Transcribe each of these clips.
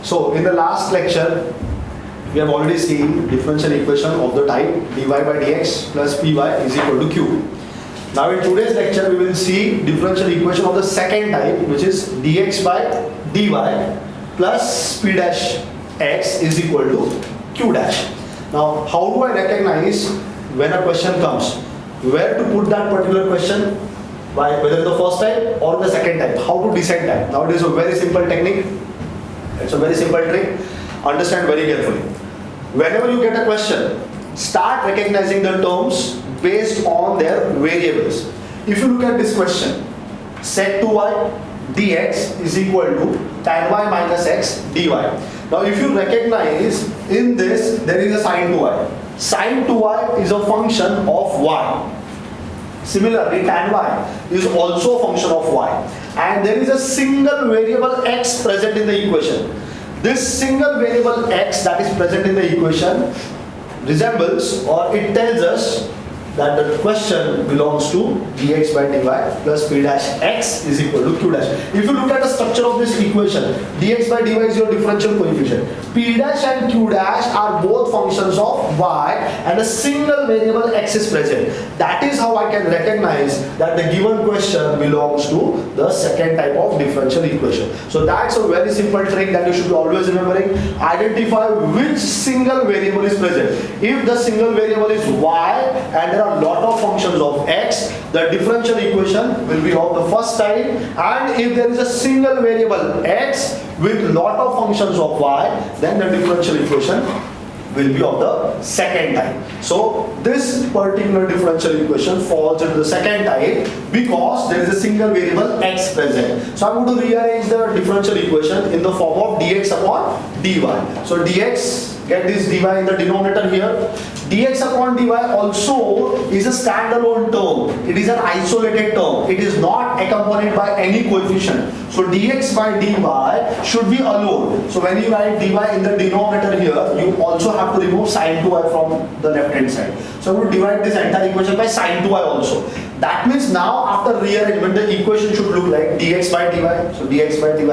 So in the last lecture, we have already seen differential equation of the type dy by dx plus py is equal to q. Now in today's lecture, we will see differential equation of the second type, which is dx by dy plus p dash x is equal to q dash. Now how do I recognize when a question comes? Where to put that particular question? By whether the first type or the second type. How to decide that? Now it is a very simple technique. It's a very simple trick. Understand very carefully. Whenever you get a question, start recognizing the terms based on their variables. If you look at this question, sec 2y dx is equal to tan y minus x dy. Now if you recognize in this, there is a sin 2y. Sin 2y is a function of y. Similarly, tan y is also a function of y. And there is a single variable x present in the equation. This single variable x that is present in the equation resembles, or it tells us that the question belongs to dx by dy plus p dash x is equal to q dash. If you look at the structure of this equation, dx by dy is your differential coefficient. P dash and q dash are both functions of y and a single variable x is present. That is how I can recognize that the given question belongs to the second type of differential equation. So that's a very simple trick that you should be always remembering. Identify which single variable is present. If the single variable is y and there are a lot of functions of x, the differential equation will be of the first type, and if there is a single variable x with lot of functions of y, then the differential equation will be of the second type. So this particular differential equation falls into the second type because there is a single variable x present. So I'm going to rearrange the differential equation in the form of dx upon dy. So dx, get this dy in the denominator here. Dx upon dy also is a standalone term. It is an isolated term. It is not accompanied by any coefficient. So dx by dy should be alone. So when you write dy in the denominator here, you also have to remove sin 2y from the left hand side. So I'm going to divide this entire equation by sin 2y also. That means now after rearrangement, the equation should look like dx by dy. So dx by dy.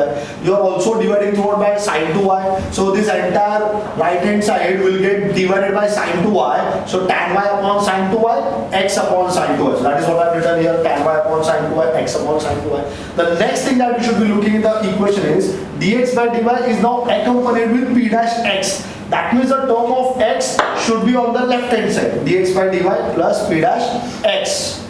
You are also dividing throughout by sin 2y. So this entire right hand side will get divided by sin 2y. So tan y upon sin 2y, x upon sin 2y. So that is what I have written here, tan y upon sin 2y, x upon sin 2y. The next thing that you should be looking at the equation is dx by dy is now accompanied with p dash x. That means the term of x should be on the left hand side. Dx by dy plus p dash x.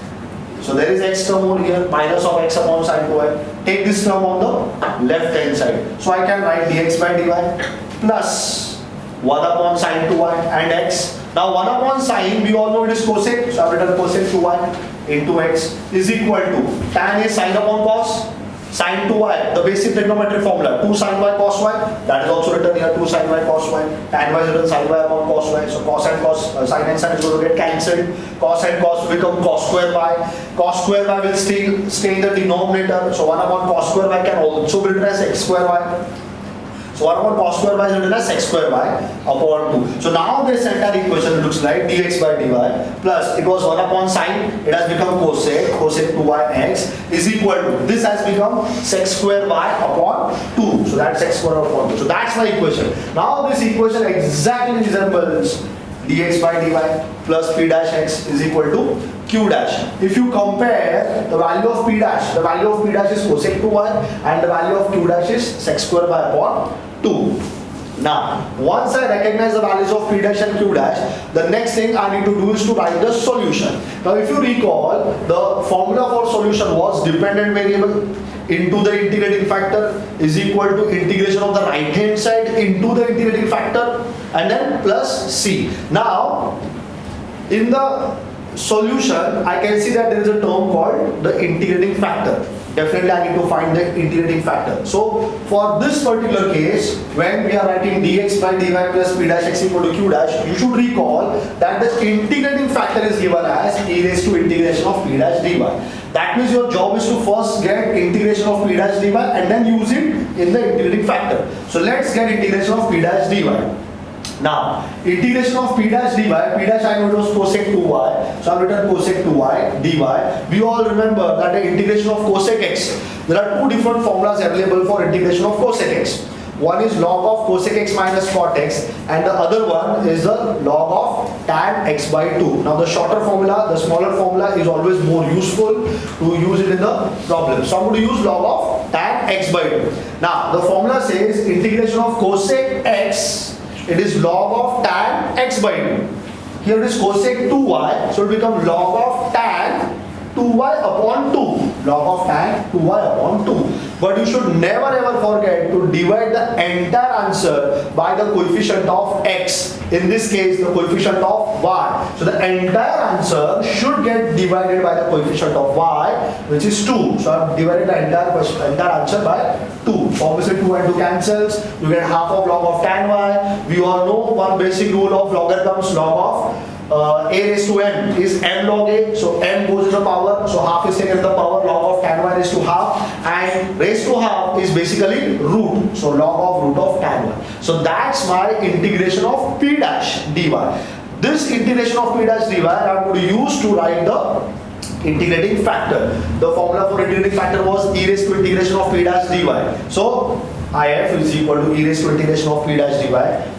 So there is x term over here, minus of x upon sin 2y. Take this term on the left hand side. So I can write dx by dy plus 1 upon sin 2y and x. Now 1 upon sin, we all know it is cosec. So I have written cosec 2y into x is equal to tan is sin upon cos. Sin 2y, the basic trigonometric formula, 2 sin y cos y, that is also written here, 2 sin y cos y, tan y is written sin y upon cos y, so cos and cos, sin and sin is going to get cancelled, cos and cos become cos square y, cos square y will still stay in the denominator, so 1 upon cos square y can also be written as x square y. So 1 upon cos square y is written as x square y upon 2. So now this entire equation looks like dx by dy plus it was 1 upon sin, it has become cosec 2y x is equal to, this has become sec square y upon 2. So that's x square upon 2. So that's my equation. Now this equation exactly resembles dx by dy plus p dash x is equal to q dash. If you compare the value of p dash, the value of p dash is cosec 2y and the value of q dash is sec square y upon 2. Now, once I recognize the values of p dash and q dash, the next thing I need to do is to write the solution. Now, if you recall, the formula for solution was dependent variable into the integrating factor is equal to integration of the right hand side into the integrating factor and then plus c. Now, in the solution, I can see that there is a term called the integrating factor. Definitely I need to find the integrating factor. So for this particular case, when we are writing dx by dy plus p dash x equal to q dash, you should recall that the integrating factor is given as e raised to integration of p dash dy. That means your job is to first get integration of p dash dy and then use it in the integrating factor. So let's get integration of p dash dy. Now, integration of p dash dy, p dash I know it was cosec 2y, so I have written cosec 2y dy. We all remember that the integration of cosec x, there are two different formulas available for integration of cosec x. One is log of cosec x minus cot x, and the other one is the log of tan x by 2. Now the shorter formula, the smaller formula is always more useful to use it in the problem. So I'm going to use log of tan x by 2. Now the formula says integration of cosec x, it is log of tan x by 2. Here it is cosec 2y, so it becomes log of tan 2y upon 2. Log of tan 2y upon 2. But you should never ever forget to divide the entire answer by the coefficient of x. In this case, the coefficient of y. So the entire answer should get divided by the coefficient of y, which is 2. So I have divided the entire answer by 2. Obviously 2 and 2 cancels. You get half of log of tan y. We all know one basic rule of logarithms, log of a raised to n is m log a, so m goes to the power, so half is taken to the power, log of tan y raised to half, and raised to half is basically root, so log of root of tan y. So that's my integration of p dash dy. This integration of p dash dy I am going to use to write the integrating factor. The formula for integrating factor was e raised to integration of p dash dy. So if is equal to e raised to integration of p dash dy.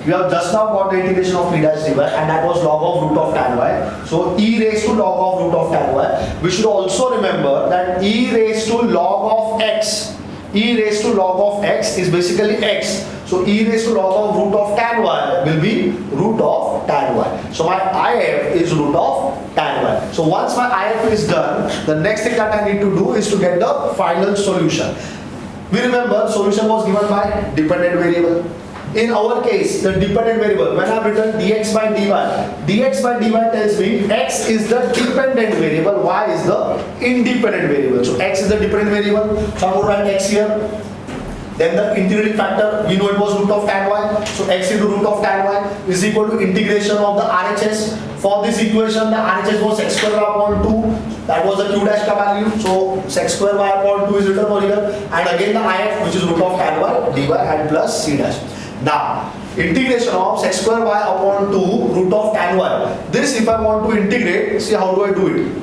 We have just now got the integration of p dash dy, and that was log of root of tan y. So e raised to log of root of tan y. We should also remember that e raised to log of x, e raised to log of x is basically x. So e raised to log of root of tan y will be root of tan y. So my if is root of tan y. So once my if is done, the next thing that I need to do is to get the final solution. We remember solution was given by dependent variable. In our case, the dependent variable, when I have written dx by dy tells me x is the dependent variable, y is the independent variable. So x is the dependent variable, so I'm going to write x here. Then the integrating factor, we know it was root of tan y, so x into root of tan y is equal to integration of the RHS. For this equation, the RHS was x square y upon 2, that was the q dash ka value, so x square y upon 2 is written over here, and again the if, which is root of tan y dy and plus c dash. Now, integration of x square y upon 2 root of tan y. This if I want to integrate, see how do I do it?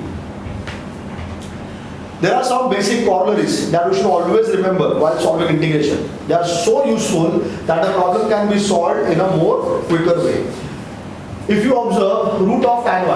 There are some basic corollaries that we should always remember while solving integration. They are so useful that the problem can be solved in a more quicker way. If you observe root of tan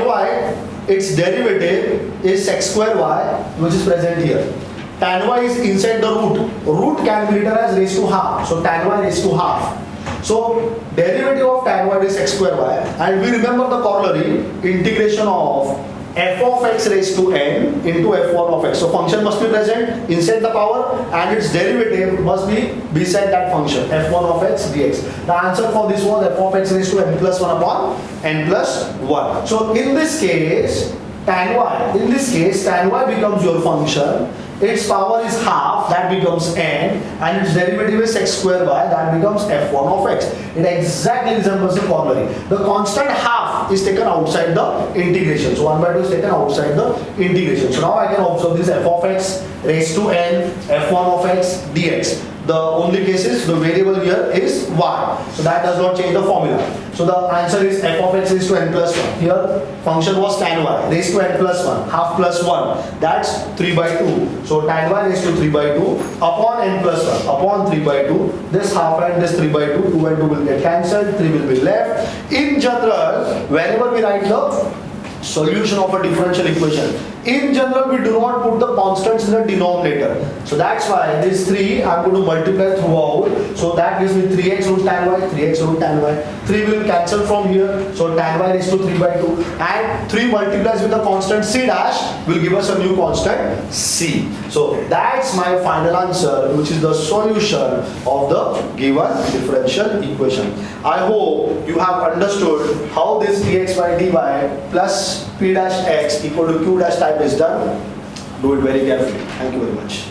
y, its derivative is x square y, which is present here. Tan y is inside the root. Root can be written as raised to half. So tan y raised to half. So derivative of tan y is x square y, and we remember the corollary integration of f of x raised to n into f1 of x. So function must be present inside the power, and its derivative must be beside that function, f1 of x dx. The answer for this was f of x raised to n plus 1 upon n plus 1. So in this case tan y becomes your function. Its power is half, that becomes n, and its derivative is x square y, that becomes f1 of x. It exactly resembles the corollary. The constant half is taken outside the integration. So 1 by 2 is taken outside the integration. So now I can observe this f of x raised to n, f1 of x dx. The only case is the variable here is y. So that does not change the formula. So the answer is f of x raised to n plus 1. Here function was tan y raised to n plus 1. Half plus 1. That's 3 by 2. So tan y raised to 3 by 2 upon n plus 1 upon 3 by 2. This half and this 3 by 2. 2 and 2 will get cancelled. 3 will be left. In general, whenever we write the solution of a differential equation, in general we do not put the constants in the denominator. So that's why this 3 I'm going to multiply throughout. So that gives me 3x root tan y, 3x root tan y. 3 will cancel from here. So tan y raised to 3 by 2. And 3 multiplies with the constant c dash will give us a new constant c. So that's my final answer, which is the solution of the given differential equation. I hope you have understood how this dx by dy plus p dash x equal to q dash type is done. Do it very carefully. Thank you very much.